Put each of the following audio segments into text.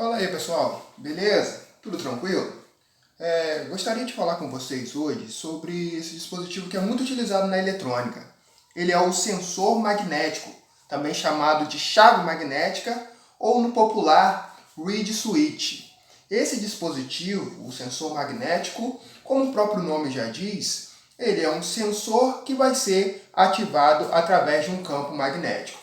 Fala aí pessoal, beleza? Tudo tranquilo? Gostaria de falar com vocês hoje sobre esse dispositivo que é muito utilizado na eletrônica. Ele é o sensor magnético, também chamado de chave magnética ou no popular reed switch. Esse dispositivo, o sensor magnético, como o próprio nome já diz, ele é um sensor que vai ser ativado através de um campo magnético.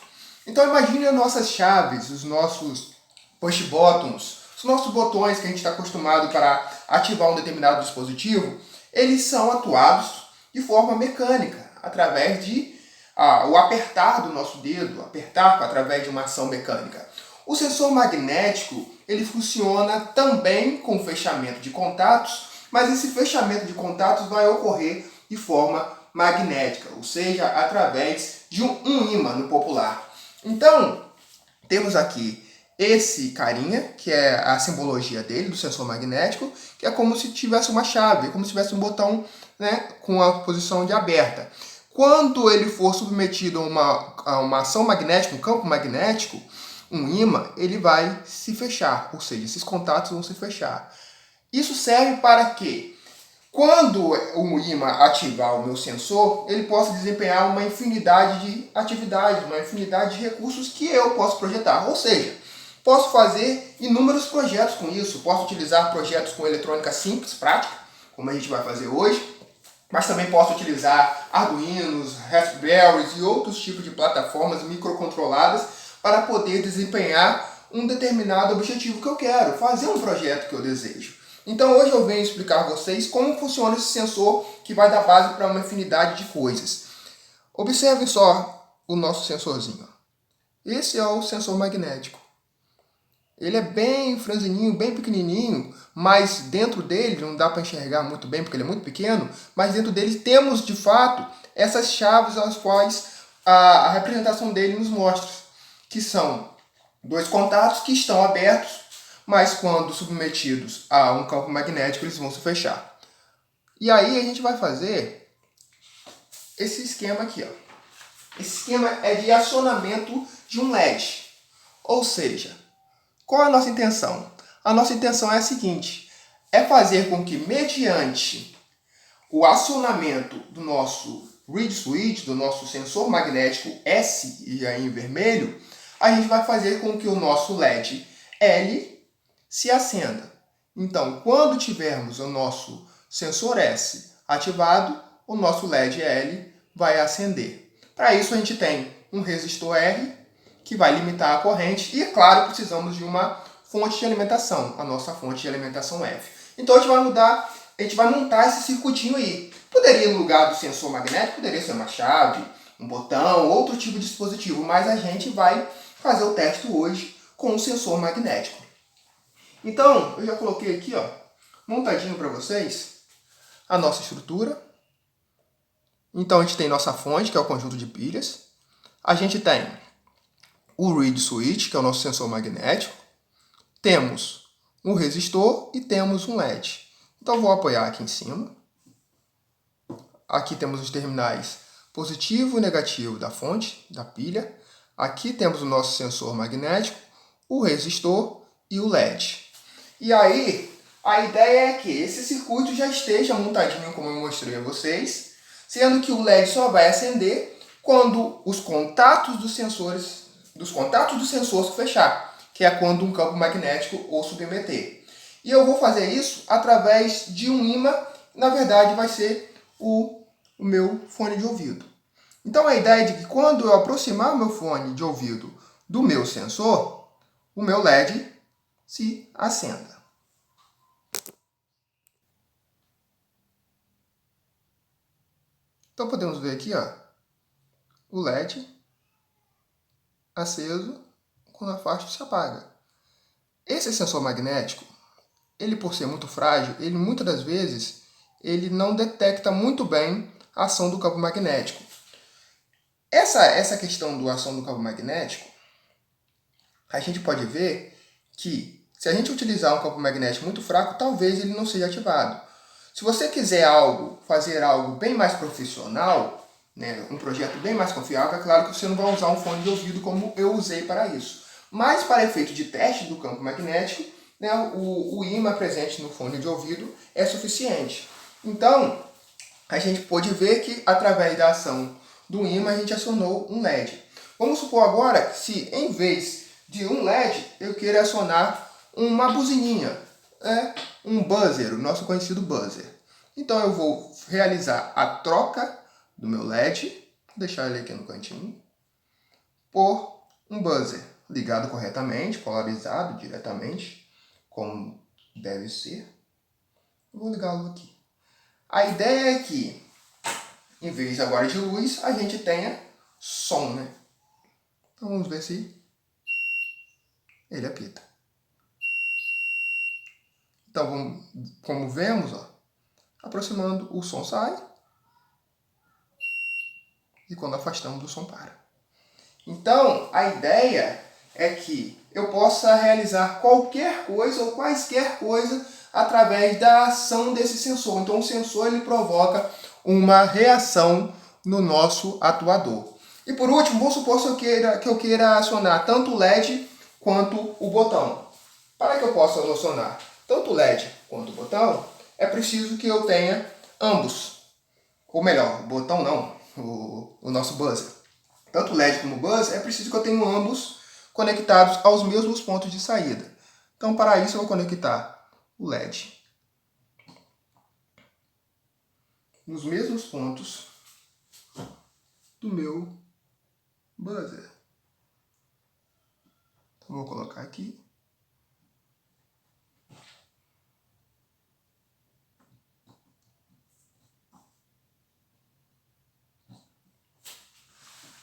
Então imagine as nossas chaves, os nossos push buttons, os nossos botões que a gente está acostumado para ativar um determinado dispositivo, eles são atuados de forma mecânica, através de o apertar do nosso dedo, apertar através de uma ação mecânica. O sensor magnético, ele funciona também com fechamento de contatos, mas esse fechamento de contatos vai ocorrer de forma magnética, ou seja, através de um ímã no popular. Então, temos aqui esse carinha, que é a simbologia dele, do sensor magnético, que é como se tivesse uma chave, como se tivesse um botão, né, com a posição de aberta. Quando ele for submetido a uma ação magnética, um campo magnético, um ímã, ele vai se fechar, ou seja, esses contatos vão se fechar. Isso serve para que, quando o ímã ativar o meu sensor, ele possa desempenhar uma infinidade de atividades, uma infinidade de recursos que eu posso projetar. Ou seja, posso fazer inúmeros projetos com isso. Posso utilizar projetos com eletrônica simples, prática, como a gente vai fazer hoje, mas também posso utilizar Arduinos, Raspberries e outros tipos de plataformas microcontroladas para poder desempenhar um determinado objetivo que eu quero, fazer um projeto que eu desejo. Então hoje eu venho explicar a vocês como funciona esse sensor que vai dar base para uma infinidade de coisas. Observe só o nosso sensorzinho. Esse é o sensor magnético. Ele é bem franzininho, bem pequenininho, mas dentro dele, não dá para enxergar muito bem porque ele é muito pequeno, mas dentro dele temos de fato essas chaves às quais a representação dele nos mostra, que são dois contatos que estão abertos, mas quando submetidos a um campo magnético eles vão se fechar. E aí a gente vai fazer esse esquema aqui, ó. Esse esquema é de acionamento de um LED, ou seja, qual é a nossa intenção? A nossa intenção é a seguinte, é fazer com que mediante o acionamento do nosso reed switch, do nosso sensor magnético S, e aí em vermelho, a gente vai fazer com que o nosso LED L se acenda. Então, quando tivermos o nosso sensor S ativado, o nosso LED L vai acender. Para isso a gente tem um resistor R, que vai limitar a corrente, e claro, precisamos de uma fonte de alimentação, a nossa fonte de alimentação F. Então a gente vai montar esse circuitinho aí. Poderia, no lugar do sensor magnético, poderia ser uma chave, um botão, outro tipo de dispositivo, mas a gente vai fazer o teste hoje com o sensor magnético. Então, eu já coloquei aqui, ó, montadinho para vocês, a nossa estrutura. Então a gente tem nossa fonte, que é o conjunto de pilhas. A gente tem o reed switch, que é o nosso sensor magnético. Temos um resistor e temos um LED. Então vou apoiar aqui em cima. Aqui temos os terminais positivo e negativo da fonte, da pilha. Aqui temos o nosso sensor magnético, o resistor e o LED. E aí, a ideia é que esse circuito já esteja montadinho como eu mostrei a vocês, sendo que o LED só vai acender quando os contatos dos contatos do sensor se fechar, que é quando um campo magnético o submeter. E eu vou fazer isso através de um ímã, na verdade vai ser o meu fone de ouvido. Então a ideia é de que quando eu aproximar o meu fone de ouvido do meu sensor, o meu LED se acenda. Então podemos ver aqui, ó, o LED aceso quando a faixa se apaga. Esse sensor magnético, ele por ser muito frágil, ele muitas das vezes ele não detecta muito bem a ação do campo magnético. Essa questão da ação do campo magnético, a gente pode ver que se a gente utilizar um campo magnético muito fraco, talvez ele não seja ativado. Se você quiser fazer algo bem mais profissional, né, um projeto bem mais confiável, é claro que você não vai usar um fone de ouvido como eu usei para isso. Mas para efeito de teste do campo magnético, né, o ímã presente no fone de ouvido é suficiente. Então, a gente pôde ver que através da ação do ímã a gente acionou um LED. Vamos supor agora que se em vez de um LED eu queira acionar uma buzininha, um buzzer, o nosso conhecido buzzer. Então eu vou realizar a troca do meu LED, vou deixar ele aqui no cantinho, por um buzzer ligado corretamente, polarizado diretamente, como deve ser. Eu vou ligá-lo aqui. A ideia é que, em vez agora de luz, a gente tenha som, né? Então vamos ver se ele apita. Então, como vemos, ó, aproximando, o som sai. E quando afastamos, o som para. Então, a ideia é que eu possa realizar qualquer coisa ou quaisquer coisa através da ação desse sensor. Então, o sensor ele provoca uma reação no nosso atuador. E por último, vamos supor que eu queira acionar tanto o LED quanto o botão. Para que eu possa acionar tanto o LED quanto o botão, é preciso que eu tenha ambos. Ou melhor, o botão não, o nosso buzzer. Tanto o LED como o buzzer, é preciso que eu tenha ambos conectados aos mesmos pontos de saída. Então, para isso, eu vou conectar o LED nos mesmos pontos do meu buzzer. Então, vou colocar aqui.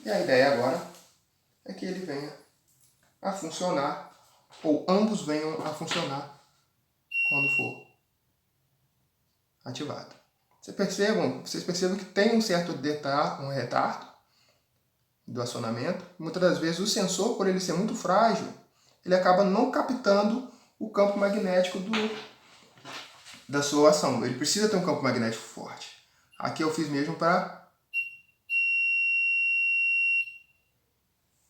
E a ideia agora é que ele venha a funcionar, ou ambos venham a funcionar quando for ativado. Vocês percebam que tem um certo retardo do acionamento. Muitas das vezes o sensor, por ele ser muito frágil, ele acaba não captando o campo magnético da sua ação. Ele precisa ter um campo magnético forte. Aqui eu fiz mesmo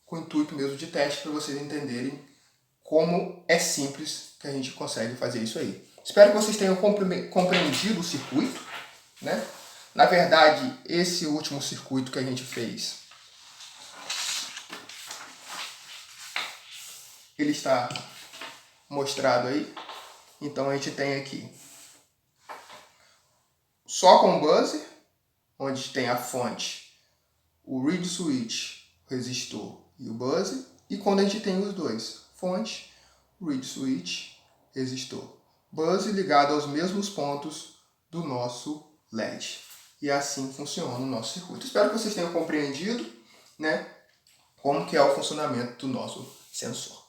com o intuito mesmo de teste, para vocês entenderem como é simples que a gente consegue fazer isso aí. Espero que vocês tenham compreendido o circuito, né? Na verdade, esse último circuito que a gente fez, ele está mostrado aí. Então a gente tem aqui só com o buzzer, onde tem a fonte, o reed switch, o resistor e o buzzer. E quando a gente tem os dois, fonte, reed switch, resistor, buzzer ligado aos mesmos pontos do nosso LED. E assim funciona o nosso circuito. Espero que vocês tenham compreendido, né, como que é o funcionamento do nosso sensor.